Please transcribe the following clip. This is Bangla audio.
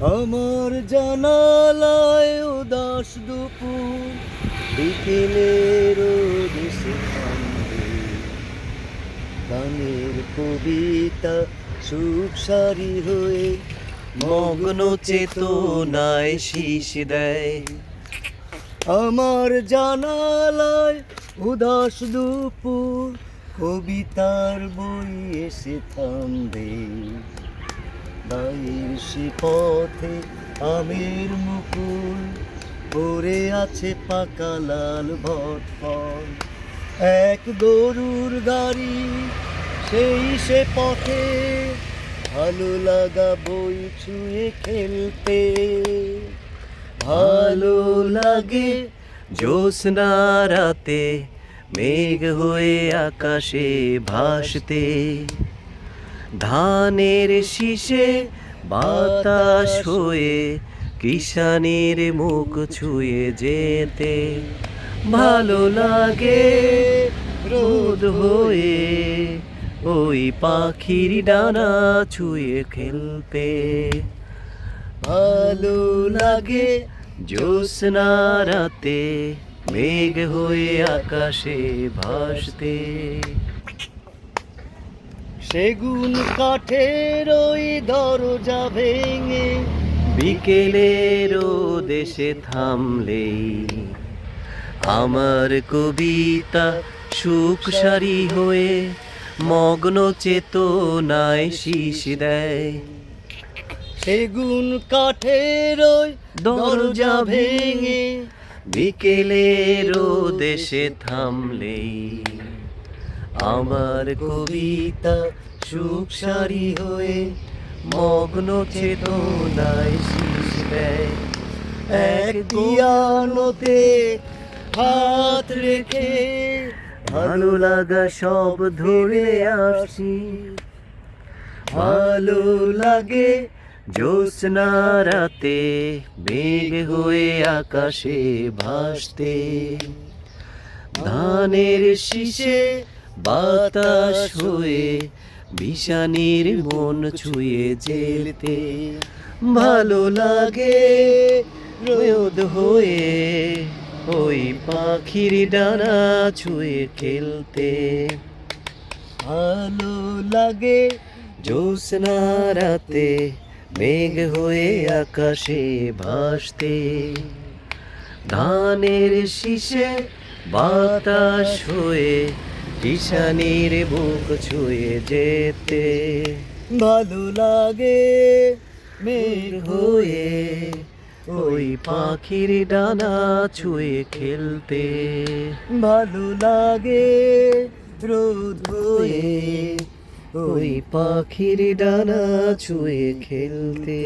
আমার জানালায় উদাস দুপুর বিকেলের দেশে থামবে গানের কবিতা সুখ সারি হয়ে মগ্ন চেতনায় শীষ দেয়। আমার জানালায় উদাস দুপুর কবিতার বই এসে থামবে বাইর সে পথে আমের মুকুল পড়ে আছে পাকা লাল ভটফল এক গরুর গাড়ি সেই সে পথে ভালো লাগা বই ছুঁয়ে খেলতে ভালো লাগে জ্যোৎস্না রাতে মেঘ হয়ে আকাশে ভাসতে ধানের শীষে বাতাস হয়ে কিষানের মুখ ছুঁয়ে যেতে ভালো লাগে রোদ হয়ে ওই পাখির ডানা ছুঁয়ে খেলতে ভালো লাগে জ্যোৎস্না রাতে মেঘ হয়ে আকাশে ভাসতে সেগুন কাঠের ওই দরজা ভেঙে বিকেলের দেশে থামলেই আমার কবিতা সুখ সারি হয়ে মগ্ন চেতনায় শীষ দেয়। সেগুন কাঠের ওই দরজা ভেঙে বিকেলের দেশে থামলেই আমার কবিতা সুখ সারি হয়ে মগ্ন চেতনায় শীষ দেয়। এক পিয়ানোতে হাত রেখে ভালো লাগা সব ধরে আসি ভালো লাগে জ্যোৎস্না রাতে মেঘ হয়ে আকাশে ভাসতে ধানের শীষে বাতাস হয়ে বিষানির মন ছুঁয়ে যেতে ভালো লাগে রোদ হয়ে ওই পাখির ডানা ছুঁয়ে খেলতে ভালো লাগে জ্যোৎস্না রাতে মেঘ হয়ে আকাশে ভাসতে ধানের শীষে বাতাস হয়ে কিষানির বুক ছুঁয়ে যেতে ভালো লাগে মেঘ হয়ে ওই পাখির ডানা ছুঁয়ে খেলতে ভালো লাগে রোদ হয়ে ওই পাখির ডানা ছুঁয়ে খেলতে।